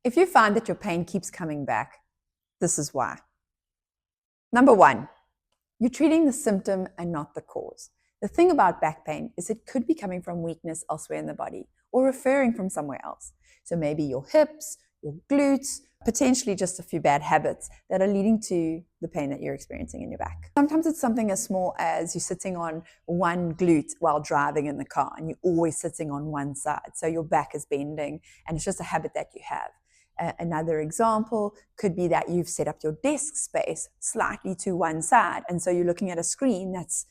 If you find that your pain keeps coming back, this is why. Number one, you're treating the symptom and not the cause. The thing about back pain is it could be coming from weakness elsewhere in the body or referring from somewhere else. So maybe your hips, your glutes, potentially just a few bad habits that are leading to the pain that you're experiencing in your back. Sometimes it's something as small as you're sitting on one glute while driving in the car and you're always sitting on one side. So your back is bending and it's just a habit that you have. Another example could be that you've set up your desk space slightly to one side, and so you're looking at a screen that's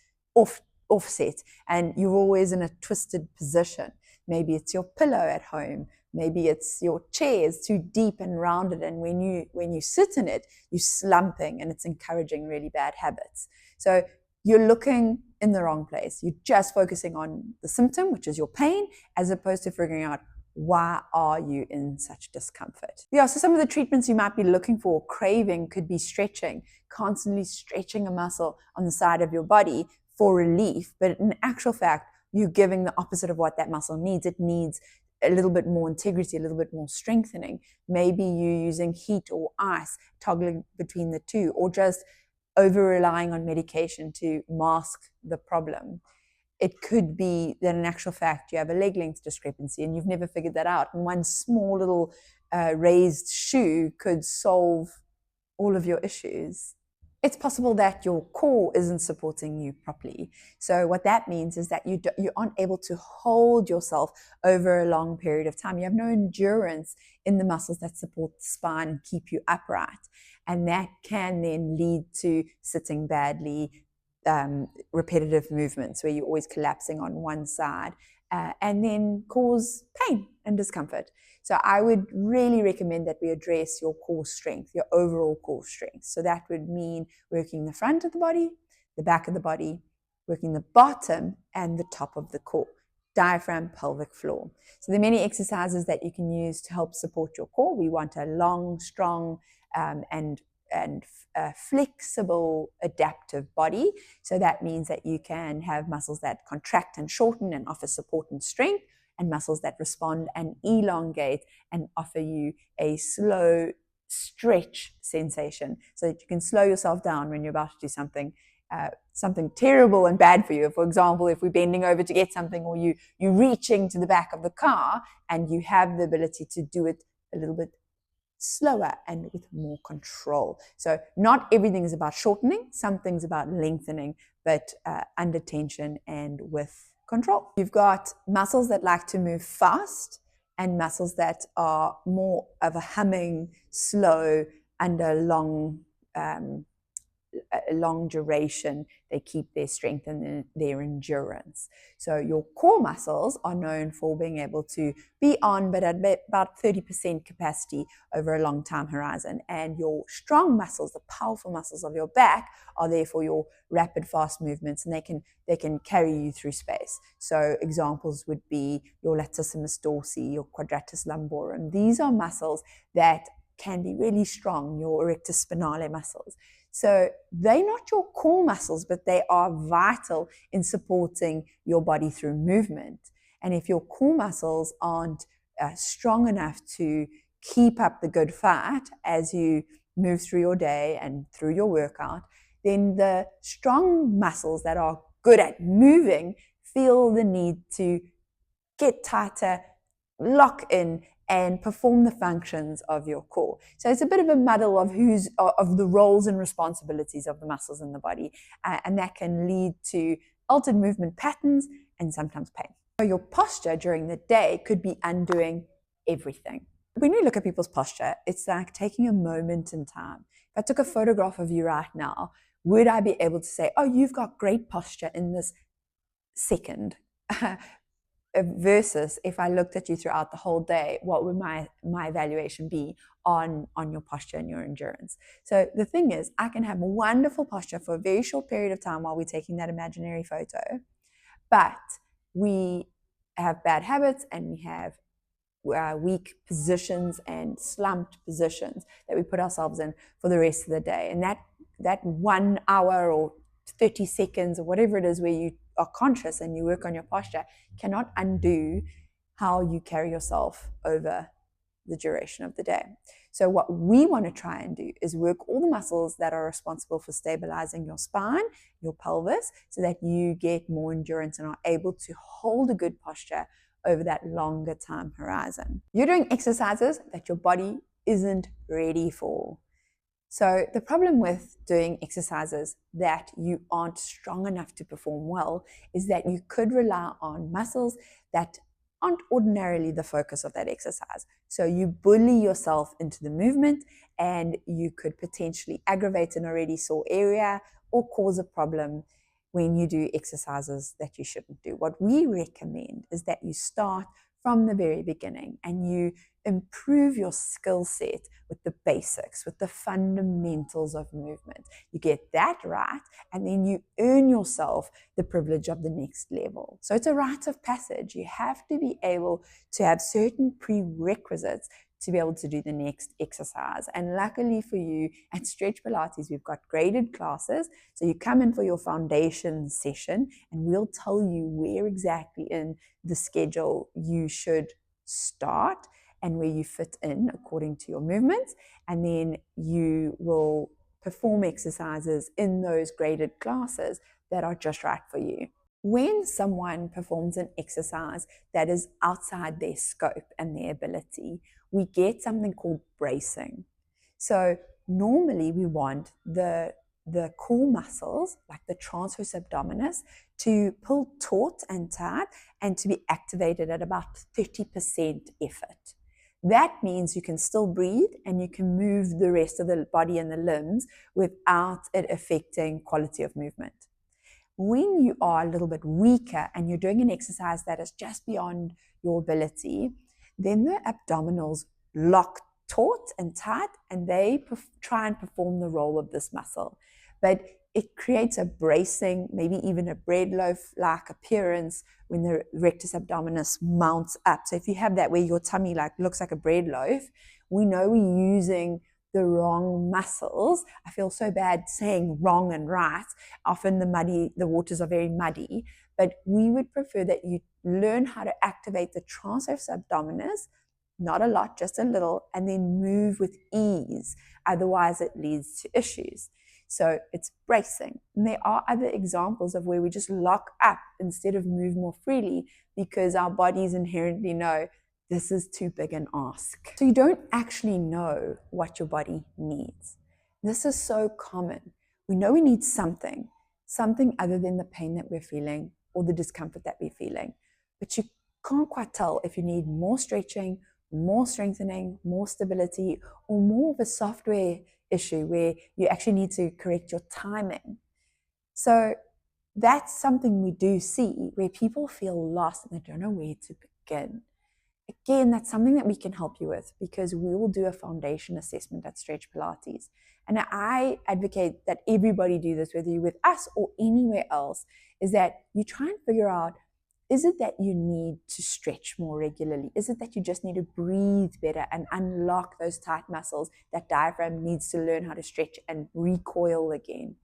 offset, and you're always in a twisted position. Maybe it's your pillow at home. Maybe it's your chair is too deep and rounded, and when you sit in it, you're slumping, and it's encouraging really bad habits. So you're looking in the wrong place. You're just focusing on the symptom, which is your pain, as opposed to figuring out why are you in such discomfort? Yeah, so some of the treatments you might be looking for, craving, could be stretching, constantly stretching a muscle on the side of your body for relief. But in actual fact, you're giving the opposite of what that muscle needs. It needs a little bit more integrity, a little bit more strengthening. Maybe you're using heat or ice, toggling between the two, or just over-relying on medication to mask the problem. It could be that in actual fact you have a leg length discrepancy and you've never figured that out. And one small little raised shoe could solve all of your issues. It's possible that your core isn't supporting you properly. So what that means is that you aren't able to hold yourself over a long period of time. You have no endurance in the muscles that support the spine and keep you upright. And that can then lead to sitting badly, repetitive movements where you're always collapsing on one side, and then cause pain and discomfort. So I would really recommend that we address your core strength, your overall core strength. So that would mean working the front of the body, the back of the body, working the bottom and the top of the core, diaphragm, pelvic floor. So there are many exercises that you can use to help support your core. We want a long, strong, and flexible, adaptive body. So that means that you can have muscles that contract and shorten and offer support and strength, and muscles that respond and elongate and offer you a slow stretch sensation, so that you can slow yourself down when you're about to do something terrible and bad for you. For example, if we're bending over to get something, or you're reaching to the back of the car, and you have the ability to do it a little bit slower and with more control. So not everything is about shortening, some things about lengthening, but under tension and with control. You've got muscles that like to move fast and muscles that are more of a humming, slow, under long duration. They keep their strength and their endurance. So your core muscles are known for being able to be on, but at about 30% capacity over a long time horizon. And your strong muscles, the powerful muscles of your back, are there for your rapid, fast movements, and they can carry you through space. So examples would be your latissimus dorsi, your quadratus lumborum. These are muscles that can be really strong, your erectus spinale muscles. So they're not your core muscles, but they are vital in supporting your body through movement. And if your core muscles aren't strong enough to keep up the good fight as you move through your day and through your workout, then the strong muscles that are good at moving feel the need to get tighter, lock in, and perform the functions of your core. So it's a bit of a muddle of the roles and responsibilities of the muscles in the body, and that can lead to altered movement patterns and sometimes pain. So your posture during the day could be undoing everything. When we look at people's posture, it's like taking a moment in time. If I took a photograph of you right now, would I be able to say, oh, you've got great posture in this second? Versus if I looked at you throughout the whole day, what would my evaluation be on your posture and your endurance? So the thing is, I can have wonderful posture for a very short period of time while we're taking that imaginary photo, but we have bad habits and we have weak positions and slumped positions that we put ourselves in for the rest of the day. And that 1 hour or 30 seconds or whatever it is where you are conscious and you work on your posture cannot undo how you carry yourself over the duration of the day. So what we want to try and do is work all the muscles that are responsible for stabilizing your spine, your pelvis, so that you get more endurance and are able to hold a good posture over that longer time horizon. You're doing exercises that your body isn't ready for. So the problem with doing exercises that you aren't strong enough to perform well is that you could rely on muscles that aren't ordinarily the focus of that exercise. So you bully yourself into the movement and you could potentially aggravate an already sore area or cause a problem when you do exercises that you shouldn't do. What we recommend is that you start from the very beginning and you improve your skill set with the basics, with the fundamentals of movement. You get that right, and then you earn yourself the privilege of the next level. So it's a rite of passage. You have to be able to have certain prerequisites to be able to do the next exercise. And luckily for you, at Stretch Pilates, we've got graded classes. So you come in for your foundation session, and we'll tell you where exactly in the schedule you should start and where you fit in according to your movements. And then you will perform exercises in those graded classes that are just right for you. When someone performs an exercise that is outside their scope and their ability, we get something called bracing. So normally we want the core muscles, like the transverse abdominis, to pull taut and tight and to be activated at about 30% effort. That means you can still breathe and you can move the rest of the body and the limbs without it affecting quality of movement. When you are a little bit weaker and you're doing an exercise that is just beyond your ability, then the abdominals lock taut and tight and they try and perform the role of this muscle. But it creates a bracing, maybe even a bread loaf-like appearance when the rectus abdominis mounts up. So if you have that where your tummy looks like a bread loaf, we know we're using the wrong muscles. I feel so bad saying wrong and right. Often the waters are very muddy, but we would prefer that you learn how to activate the transverse abdominis, not a lot, just a little, and then move with ease. Otherwise, it leads to issues. So it's bracing. And there are other examples of where we just lock up instead of move more freely because our bodies inherently know this is too big an ask. So you don't actually know what your body needs. This is so common. We know we need something other than the pain that we're feeling or the discomfort that we're feeling. But you can't quite tell if you need more stretching, more strengthening, more stability, or more of a software issue where you actually need to correct your timing. So that's something we do see where people feel lost and they don't know where to begin. Again, that's something that we can help you with because we will do a foundation assessment at Stretch Pilates. And I advocate that everybody do this, whether you're with us or anywhere else, is that you try and figure out, is it that you need to stretch more regularly? Is it that you just need to breathe better and unlock those tight muscles? That diaphragm needs to learn how to stretch and recoil again.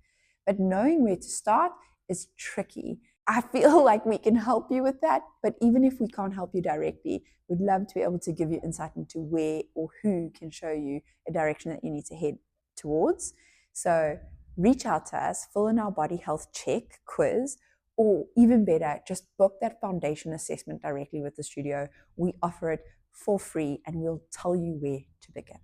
But knowing where to start is tricky. I feel like we can help you with that, but even if we can't help you directly, we'd love to be able to give you insight into where or who can show you a direction that you need to head towards. So reach out to us, fill in our body health check quiz, or even better, just book that foundation assessment directly with the studio. We offer it for free and we'll tell you where to begin.